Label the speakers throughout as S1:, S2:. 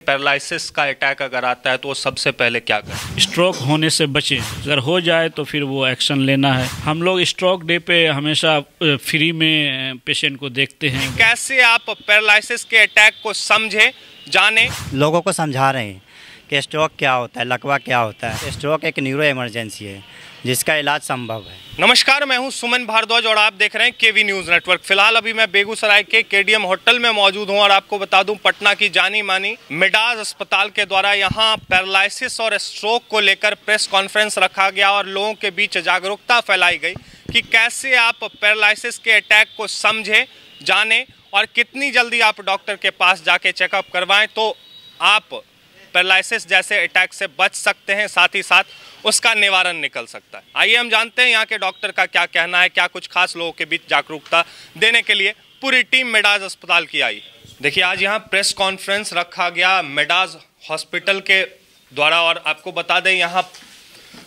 S1: Paralysis का attack अगर आता है तो वो सबसे पहले क्या करें?
S2: स्ट्रोक होने से बचें। अगर हो जाए तो फिर वो एक्शन लेना है। हम लोग स्ट्रोक डे पे हमेशा फ्री में पेशेंट को देखते हैं।
S1: कैसे आप पैरालिसिस के अटैक को समझें, जानें?
S3: लोगों को समझा रहे हैं कि स्ट्रोक क्या होता है, लकवा क्या होता है। स्ट्रोक एक न्यूरो इमरजेंसी है जिसका इलाज संभव है।
S1: नमस्कार, मैं हूं सुमन भारद्वाज और आप देख रहे हैं केवी न्यूज़ नेटवर्क। फिलहाल अभी मैं बेगूसराय के केडीएम होटल में मौजूद हूं और आपको बता दूं पटना की जानी मानी मिडास अस्पताल के द्वारा यहां पैरालिसिस और स्ट्रोक को लेकर प्रेस कॉन्फ्रेंस रखा गया और लोगों के बीच जागरूकता फैलाई गई कि कैसे आप पैरालिसिस के अटैक को समझें, जानें और कितनी जल्दी आप डॉक्टर के पास जाके चेकअप करवाएं तो आप पैरालिसिस जैसे अटैक से बच सकते हैं, साथ ही साथ उसका निवारण निकल सकता है। आइए हम जानते हैं यहाँ के डॉक्टर का क्या कहना है, क्या कुछ खास लोगों के बीच जागरूकता देने के लिए पूरी टीम मिडास अस्पताल की आई। देखिए, आज यहाँ प्रेस कॉन्फ्रेंस रखा गया मिडास हॉस्पिटल के द्वारा और आपको बता दें यहाँ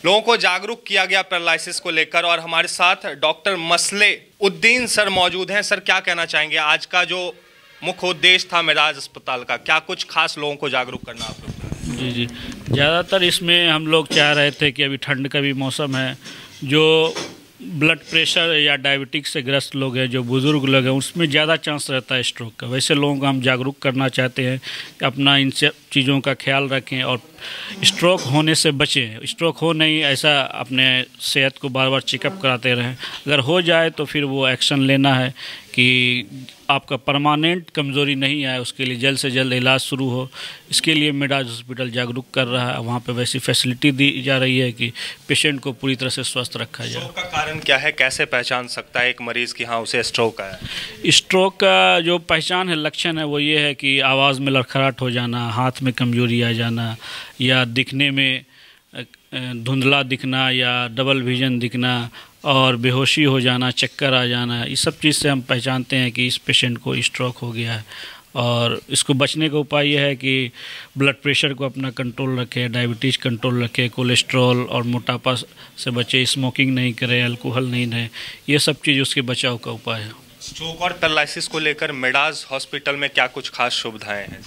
S1: लोगों को जागरूक किया गया पैरालिसिस को लेकर। और हमारे साथ डॉक्टर मसले उद्दीन सर मौजूद हैं। सर, क्या कहना चाहेंगे? आज का जो मुख्य उद्देश्य था मिडास अस्पताल का, क्या कुछ खास लोगों को जागरूक करना आप लोग?
S2: जी, ज़्यादातर इसमें हम लोग चाह रहे थे कि अभी ठंड का भी मौसम है, जो ब्लड प्रेशर या डायबिटिक्स से ग्रस्त लोग हैं, जो बुज़ुर्ग लोग हैं, उसमें ज़्यादा चांस रहता है स्ट्रोक का। वैसे लोगों को हम जागरूक करना चाहते हैं कि अपना इन सब चीज़ों का ख्याल रखें और स्ट्रोक होने से बचें। स्ट्रोक हो नहीं, ऐसा अपने सेहत को बार बार चेकअप कराते रहें। अगर हो जाए तो फिर वो एक्शन लेना है कि आपका परमानेंट कमज़ोरी नहीं आए, उसके लिए जल्द से जल्द इलाज शुरू हो। इसके लिए मिडास हॉस्पिटल जागरूक कर रहा है। वहाँ पे वैसी फैसिलिटी दी जा रही है कि पेशेंट को पूरी तरह से स्वस्थ रखा जाए।
S1: स्ट्रोक का कारण क्या है? कैसे पहचान सकता है एक मरीज़ कि हाँ उसे स्ट्रोक आया?
S2: स्ट्रोक का जो पहचान है, लक्षण है, वो ये है कि आवाज़ में लड़खड़ाहट हो जाना, हाथ में कमज़ोरी आ जाना, या दिखने में धुंधला दिखना या डबल विजन दिखना और बेहोशी हो जाना, चक्कर आ जाना। इस सब चीज़ से हम पहचानते हैं कि इस पेशेंट को स्ट्रोक हो गया है। और इसको बचने का उपाय यह है कि ब्लड प्रेशर को अपना कंट्रोल रखें, डायबिटीज़ कंट्रोल रखें, कोलेस्ट्रॉल और मोटापा से बचे, स्मोकिंग नहीं करें, अल्कोहल नहीं लें। ये सब चीज़ उसके बचाव का उपाय है।
S1: स्ट्रोक और पैरालिसिस को लेकर मिडास हॉस्पिटल में क्या कुछ खास सुविधाएं हैं?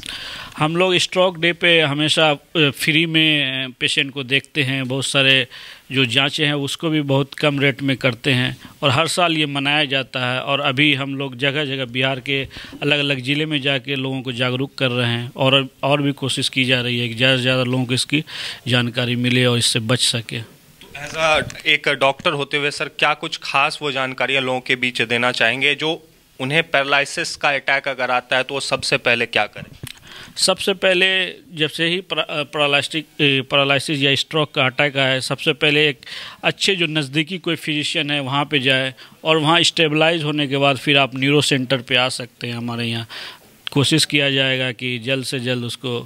S2: हम लोग स्ट्रोक डे पे हमेशा फ्री में पेशेंट को देखते हैं। बहुत सारे जो जांचें हैं उसको भी बहुत कम रेट में करते हैं और हर साल ये मनाया जाता है। और अभी हम लोग जगह जगह बिहार के अलग अलग ज़िले में जाके लोगों को जागरूक कर रहे हैं और भी कोशिश की जा रही है कि ज़्यादा से ज़्यादा लोगों को इसकी जानकारी मिले और इससे बच सके।
S1: एज एक डॉक्टर होते हुए सर, क्या कुछ खास वो जानकारियाँ लोगों के बीच देना चाहेंगे जो उन्हें पैरालिसिस का अटैक अगर आता है तो वो सबसे पहले क्या करें?
S2: सबसे पहले जब से ही पैरालिसिस या स्ट्रोक का अटैक आए, सबसे पहले एक अच्छे जो नज़दीकी कोई फिजिशियन है वहाँ पे जाए और वहाँ स्टेबलाइज होने के बाद फिर आप न्यूरो सेंटर पे आ सकते हैं। हमारे यहाँ कोशिश किया जाएगा कि जल्द से जल्द उसको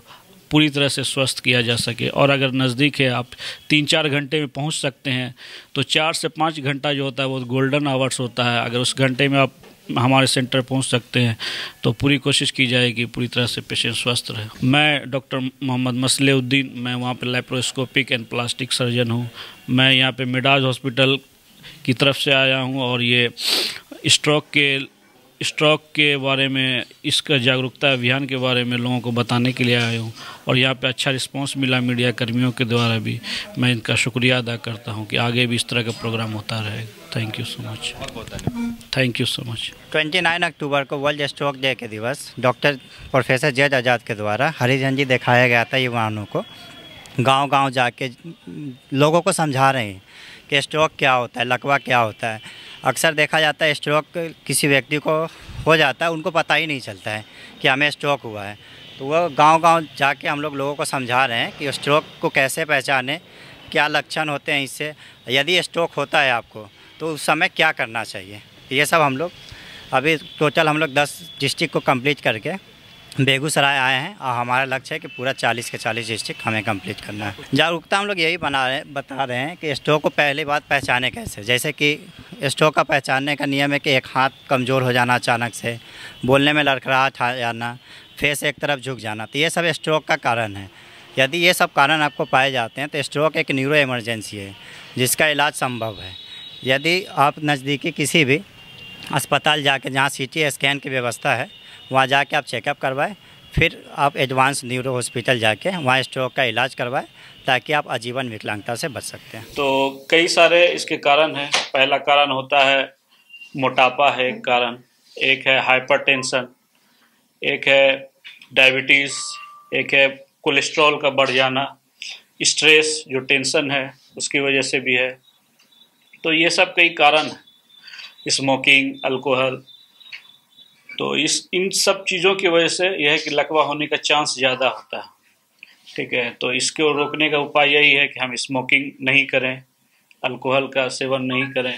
S2: पूरी तरह से स्वस्थ किया जा सके। और अगर नज़दीक है, आप 3-4 घंटे में पहुंच सकते हैं, तो 4 से 5 घंटा जो होता है वो गोल्डन आवर्स होता है। अगर उस घंटे में आप हमारे सेंटर पहुंच सकते हैं तो पूरी कोशिश की जाएगी पूरी तरह से पेशेंट स्वस्थ रहे। मैं डॉक्टर मोहम्मद मसले उद्दीन, मैं वहाँ पे लैप्रोस्कोपिक एंड प्लास्टिक सर्जन हूँ। मैं यहाँ पे मिडास हॉस्पिटल की तरफ से आया हूँ और ये स्ट्रोक के बारे में, इसका जागरूकता अभियान के बारे में लोगों को बताने के लिए आया हूँ। और यहाँ पे अच्छा रिस्पांस मिला मीडिया कर्मियों के द्वारा भी। मैं इनका शुक्रिया अदा करता हूँ कि आगे भी इस तरह का प्रोग्राम होता रहेगा। Thank you so much. Thank you so much.
S3: 29 अक्टूबर को वर्ल्ड स्ट्रोक डे के दिवस डॉक्टर प्रोफेसर जज आज़ाद के द्वारा हरी झंडी दिखाया गया था। युवाओं को गांव-गांव जाके लोगों को समझा रहे हैं कि स्ट्रोक क्या होता है, लकवा क्या होता है। अक्सर देखा जाता है स्ट्रोक किसी व्यक्ति को हो जाता है, उनको पता ही नहीं चलता है कि हमें स्ट्रोक हुआ है। तो वो गांव-गांव जाके हम लोगों को समझा रहे हैं कि स्ट्रोक को कैसे पहचानें, क्या लक्षण होते हैं इससे, यदि स्ट्रोक होता है आपको तो उस समय क्या करना चाहिए। ये सब हम लोग अभी टोटल 10 डिस्ट्रिक्ट को कंप्लीट करके बेगूसराय आए हैं और हमारा लक्ष्य है कि पूरा 40 के 40 डिस्ट्रिक्ट हमें कंप्लीट करना है। जागरूकता हम लोग यही बता रहे हैं कि स्ट्रोक को पहली बात पहचाने कैसे। जैसे कि स्ट्रोक का पहचानने का नियम है कि एक हाथ कमज़ोर हो जाना अचानक से, बोलने में लड़खड़ाहट आ जाना, फेस एक तरफ झुक जाना, तो ये सब स्ट्रोक का कारण है। यदि ये सब कारण आपको पाए जाते हैं तो स्ट्रोक एक न्यूरो इमरजेंसी है जिसका इलाज संभव है। यदि आप नज़दीकी किसी भी अस्पताल जाके जहाँ CT स्कैन की व्यवस्था है वहाँ जाके आप चेकअप करवाएं, फिर आप एडवांस न्यूरो हॉस्पिटल जाके वहाँ स्ट्रोक का इलाज करवाएं, ताकि आप आजीवन विकलांगता से बच सकते हैं।
S2: तो कई सारे इसके कारण हैं। पहला कारण होता है मोटापा है एक कारण, एक है हाइपरटेंशन, एक है डायबिटीज़, एक है कोलेस्ट्रॉल का बढ़ जाना, स्ट्रेस जो टेंशन है उसकी वजह से भी है। तो ये सब कई कारण हैं, स्मोकिंग, अल्कोहल। तो इन सब चीज़ों की वजह से यह है कि लकवा होने का चांस ज़्यादा होता है। ठीक है, तो इसको रोकने का उपाय यही है कि हम स्मोकिंग नहीं करें, अल्कोहल का सेवन नहीं करें,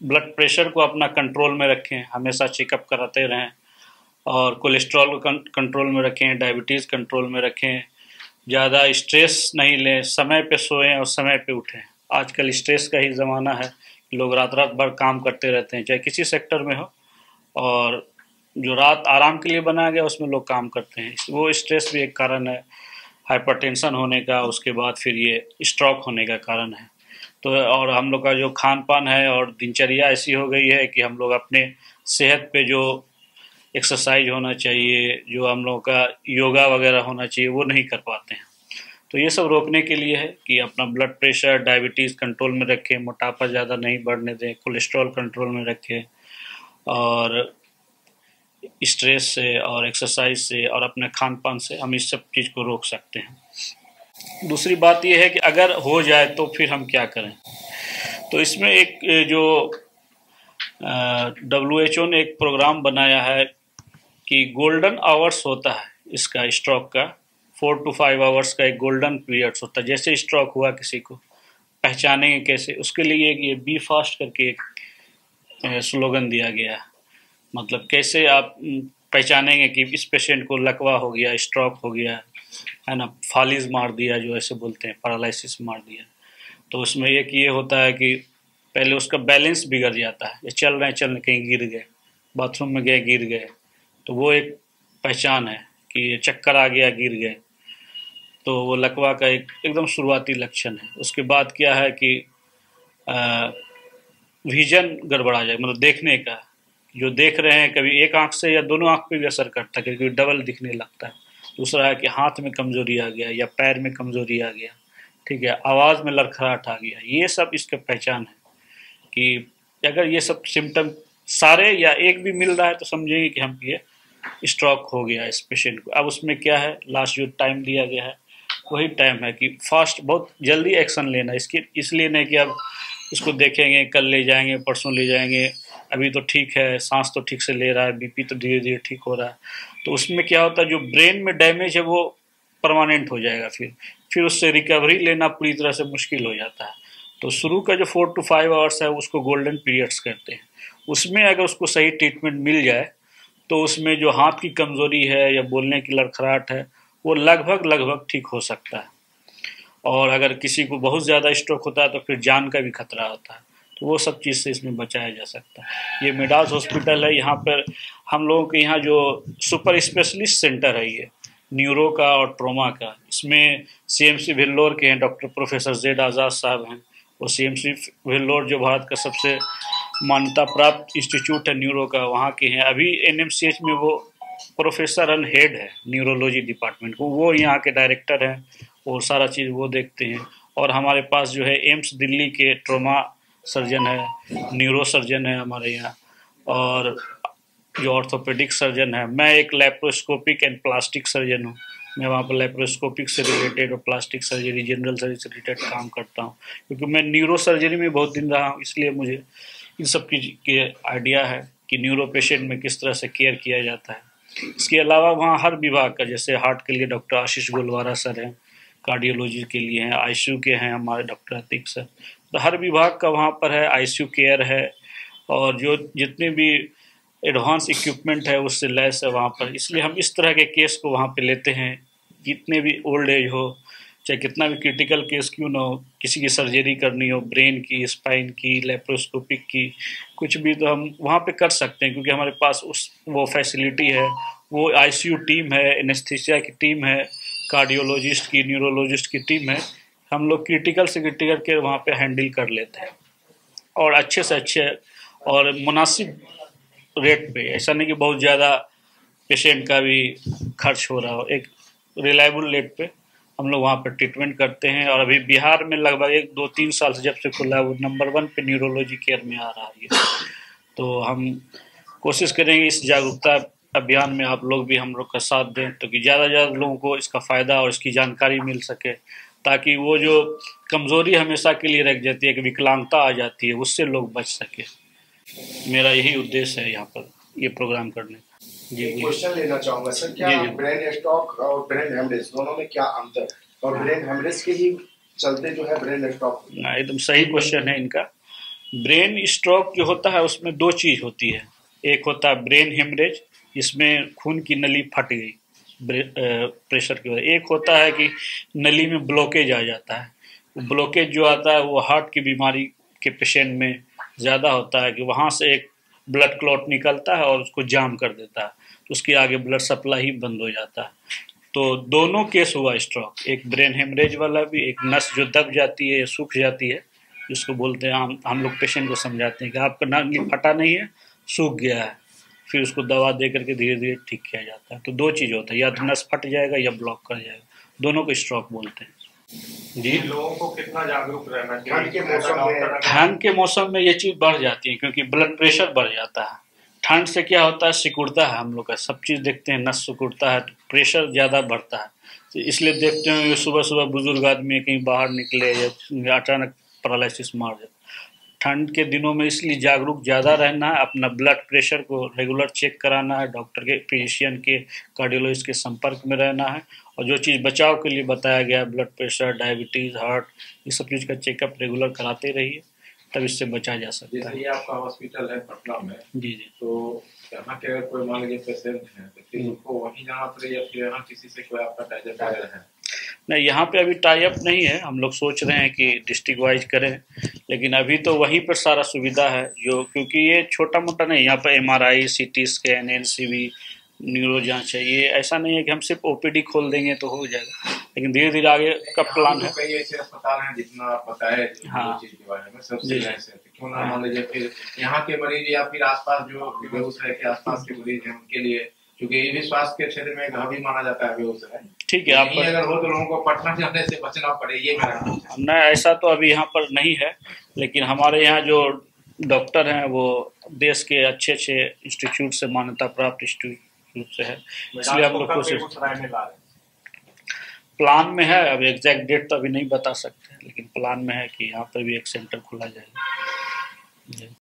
S2: ब्लड प्रेशर को अपना कंट्रोल में रखें, हमेशा चेकअप कराते रहें, और कोलेस्ट्रॉल को कंट्रोल में रखें, डायबिटीज़ कंट्रोल में रखें, ज़्यादा स्ट्रेस नहीं लें, समय पे सोएं और समय पे उठें। आजकल स्ट्रेस का ही ज़माना है, लोग रात रात भर काम करते रहते हैं, चाहे किसी सेक्टर में हो, और जो रात आराम के लिए बनाया गया उसमें लोग काम करते हैं। वो स्ट्रेस भी एक कारण है हाइपरटेंशन होने का, उसके बाद फिर ये स्ट्रोक होने का कारण है। तो और हम लोग का जो खान पान है और दिनचर्या ऐसी हो गई है कि हम लोग अपने सेहत पे जो एक्सरसाइज होना चाहिए, जो हम लोग का योगा वगैरह होना चाहिए, वो नहीं कर पाते हैं। तो ये सब रोकने के लिए है कि अपना ब्लड प्रेशर, डायबिटीज़ कंट्रोल में रखें, मोटापा ज़्यादा नहीं बढ़ने दें, कोलेस्ट्रॉल कंट्रोल में रखें, और स्ट्रेस से और एक्सरसाइज से और अपने खान पान से हम इस सब चीज़ को रोक सकते हैं। दूसरी बात ये है कि अगर हो जाए तो फिर हम क्या करें। तो इसमें एक जो WHO ने एक प्रोग्राम बनाया है कि गोल्डन आवर्स होता है इसका, स्ट्रोक का 4 to 5 आवर्स का एक गोल्डन पीरियड्स होता है। जैसे स्ट्रोक हुआ किसी को पहचानेंगे कैसे, उसके लिए ये बी फास्ट करके एक स्लोगन दिया गया है। मतलब कैसे आप पहचानेंगे कि इस पेशेंट को लकवा हो गया, स्ट्रोक हो गया है ना, फालिज मार दिया जो ऐसे बोलते हैं, पैरालिसिस मार दिया। तो उसमें एक ये होता है कि पहले उसका बैलेंस बिगड़ जाता है, ये चल रहे कहीं गिर गए, बाथरूम में गए गिर गए, तो वो एक पहचान है कि ये चक्कर आ गया, गिर गए। तो वो लकवा का एक एकदम शुरुआती लक्षण है। उसके बाद क्या है कि विजन गड़बड़ा जाए, मतलब देखने का, जो देख रहे हैं कभी एक आंख से या दोनों आंख पे भी असर करता है, क्योंकि डबल दिखने लगता है। दूसरा है कि हाथ में कमजोरी आ गया या पैर में कमजोरी आ गया, ठीक है, आवाज़ में लड़खड़ाहट आ गया। ये सब इसका पहचान है कि अगर ये सब सिम्टम सारे या एक भी मिल रहा है तो समझेंगे कि हम ये स्ट्रोक हो गया इस पेशेंट को। अब उसमें क्या है, लास्ट जो टाइम दिया गया है वही टाइम है कि फास्ट, बहुत जल्दी एक्शन लेना। इसकी इसलिए नहीं कि अब इसको देखेंगे, कल ले जाएंगे, परसों ले जाएंगे, अभी तो ठीक है, सांस तो ठीक से ले रहा है, बीपी तो धीरे धीरे ठीक हो रहा है। तो उसमें क्या होता है, जो ब्रेन में डैमेज है वो परमानेंट हो जाएगा, फिर उससे रिकवरी लेना पूरी तरह से मुश्किल हो जाता है। तो शुरू का जो 4 to 5 आवर्स है उसको गोल्डन पीरियड्स कहते हैं। उसमें अगर उसको सही ट्रीटमेंट मिल जाए तो उसमें जो हाथ की कमज़ोरी है या बोलने की लड़खड़ाहट है वो लगभग ठीक हो सकता है। और अगर किसी को बहुत ज़्यादा स्ट्रोक होता है तो फिर जान का भी खतरा होता है। तो वो सब चीज़ से इसमें बचाया जा सकता है। ये मिडास हॉस्पिटल है, यहाँ पर हम लोगों के यहाँ जो सुपर स्पेशलिस्ट सेंटर है ये न्यूरो का और ट्रोमा का, इसमें CMC वेल्लोर के हैं डॉक्टर प्रोफेसर जेड आज़ाद साहब हैं। वो CMC वेल्लोर जो भारत का सबसे मान्यता प्राप्त इंस्टीट्यूट है न्यूरो का, वहाँ के हैं। अभी NMCH में वो प्रोफेसर एंड हेड है न्यूरोलॉजी डिपार्टमेंट को, वो यहाँ के डायरेक्टर हैं और सारा चीज़ वो देखते हैं। और हमारे पास जो है एम्स दिल्ली के ट्रोमा सर्जन है, न्यूरो सर्जन है हमारे यहाँ, और जो ऑर्थोपेडिक सर्जन है। मैं एक लैप्रोस्कोपिक एंड प्लास्टिक सर्जन हूँ। मैं वहाँ पर लैप्रोस्कोपिक से रिलेटेड और प्लास्टिक सर्जरी, जनरल सर्जरी से रिलेटेड काम करता हूँ, क्योंकि मैं न्यूरो सर्जरी में बहुत दिन रहा हूँ, इसलिए मुझे इन सब की आइडिया है कि न्यूरो पेशेंट में किस तरह से केयर किया जाता है। इसके अलावा वहाँ हर विभाग का, जैसे हार्ट के लिए डॉक्टर आशीष गोलवारा सर हैं, कार्डियोलॉजी के लिए हैं, ICU के हैं हमारे डॉक्टर अतीक सर। तो हर विभाग का वहाँ पर है, ICU केयर है, और जो जितने भी एडवांस इक्विपमेंट है उससे लैस है वहाँ पर। इसलिए हम इस तरह के केस को वहाँ पे लेते हैं, जितने भी ओल्ड एज हो, चाहे कितना भी क्रिटिकल केस क्यों ना हो, किसी की सर्जरी करनी हो, ब्रेन की, स्पाइन की, लेप्रोस्कोपिक की, कुछ भी, तो हम वहाँ पे कर सकते हैं, क्योंकि हमारे पास वो फैसिलिटी है, वो ICU टीम है, एनेस्थीसिया की टीम है, कार्डियोलॉजिस्ट की, न्यूरोलॉजिस्ट की टीम है। हम लोग क्रिटिकल से क्रिटिकल के वहाँ पे हैंडल कर लेते हैं, और अच्छे से अच्छे और मुनासिब रेट पे। ऐसा नहीं कि बहुत ज़्यादा पेशेंट का भी खर्च हो रहा हो। एक रिलायबल रेट पे हम लोग वहाँ पर ट्रीटमेंट करते हैं। और अभी बिहार में लगभग 1-2-3 साल से जब से खुला है वो नंबर 1 पे न्यूरोलॉजी केयर में आ रहा है। तो हम कोशिश करेंगे इस जागरूकता अभियान में आप लोग भी हम लोग का साथ दें, तो कि ज़्यादा से ज़्यादा लोगों को इसका फ़ायदा और इसकी जानकारी मिल सके, ताकि वो जो कमज़ोरी हमेशा के लिए रह जाती है कि विकलांगता आ जाती है, उससे लोग बच सके। मेरा यही उद्देश्य है यहाँ पर ये प्रोग्राम करने का।
S4: जी, क्वेश्चन लेना चाहूँगा सर, क्या ब्रेन स्ट्रोक और ब्रेन हेमरेज दोनों में क्या अंतर है, और ब्रेन हेमरेज के ही चलते जो है ब्रेन स्ट्रोक?
S2: एकदम सही क्वेश्चन है इनका। ब्रेन स्ट्रोक जो होता है उसमें 2 चीज़ होती है। एक होता है ब्रेन हेमरेज, इसमें खून की नली फट गई प्रेशर की वजह। एक होता है कि नली में ब्लॉकेज आ जाता है। ब्लॉकेज जो आता है वो हार्ट की बीमारी के पेशेंट में ज़्यादा होता है कि वहाँ से एक ब्लड क्लॉट निकलता है और उसको जाम कर देता है, तो उसके आगे ब्लड सप्लाई ही बंद हो जाता है। तो दोनों केस हुआ स्ट्रोक, एक ब्रेन हेमरेज वाला भी, एक नस जो दब जाती है, सूख जाती है, जिसको बोलते हैं हम लोग पेशेंट को समझाते हैं कि आपका नली फटा नहीं है, सूख गया है, फिर उसको दवा दे करके धीरे धीरे ठीक किया जाता है। तो 2 चीज़ होता है, या तो नस फट जाएगा या ब्लॉक कर जाएगा, दोनों को स्ट्रोक बोलते हैं।
S1: जी, लोगों को कितना जागरूक रहना चाहिए?
S2: ठंड के मौसम में ये चीज़ बढ़ जाती है, क्योंकि ब्लड प्रेशर बढ़ जाता है। ठंड से क्या होता है, सिकुड़ता है, हम लोग का सब चीज़ देखते हैं, नस सिकुड़ता है तो प्रेशर ज़्यादा बढ़ता है। तो इसलिए देखते हैं सुबह सुबह बुजुर्ग आदमी कहीं बाहर निकले या अचानक पैरालिसिस मार जाता। ठंड के दिनों में इसलिए जागरूक ज़्यादा रहना है, अपना ब्लड प्रेशर को रेगुलर चेक कराना है, डॉक्टर के, फिजिशियन के, कार्डियोलॉजिस्ट के संपर्क में रहना है। और जो चीज़ बचाव के लिए बताया गया है, ब्लड प्रेशर, डायबिटीज़, हार्ट, ये सब चीज़ का चेकअप रेगुलर कराते रहिए, तब इससे बचा जा सकता है।
S4: जैसे ये आपका हॉस्पिटल है पटना में,
S2: जी,
S4: तो यहाँ के अगर कोई मान लीजिए पेशेंट है तो फिर उनको वहीं जाना पड़े, या फिर यहाँ किसी से कोई आपका टाइप है?
S2: नहीं, यहाँ पे अभी टाई अप नहीं है। हम लोग सोच रहे हैं कि डिस्ट्रिक्ट वाइज करें, लेकिन अभी तो वहीं पर सारा सुविधा है, जो क्योंकि ये छोटा मोटा नहीं, यहाँ पर MRI, CT scan, NCV, neuro जांच है। ये ऐसा नहीं है कि हम सिर्फ OPD खोल देंगे तो हो जाएगा, लेकिन धीरे धीरे आगे का प्लान है।
S4: कई ऐसे अस्पताल हैं जितना आप बताए
S2: हाँ
S4: चीज के बारे में, सबसे क्यों ना मान लीजिए फिर यहाँ के मरीज या फिर आसपास जो बेगूसराय के आसपास के मरीज हैं उनके लिए, क्योंकि ये भी स्वास्थ्य के क्षेत्र में घर भी माना जाता है बेगूसराय।
S2: ठीक है, आप
S4: अगर हो तो लोगों को पटना जाने से बचना पड़े, ये मेरा
S2: नहीं, ऐसा तो अभी यहाँ पर नहीं है, लेकिन हमारे यहाँ जो डॉक्टर हैं वो देश के अच्छे अच्छे इंस्टीट्यूट से, मान्यता प्राप्त इंस्टीट्यूट से है, इसलिए हम लोग कोशिश प्लान में है। अब एग्जैक्ट डेट तो अभी नहीं बता सकते, लेकिन प्लान में है कि यहाँ पर भी एक सेंटर खोला जाएगा।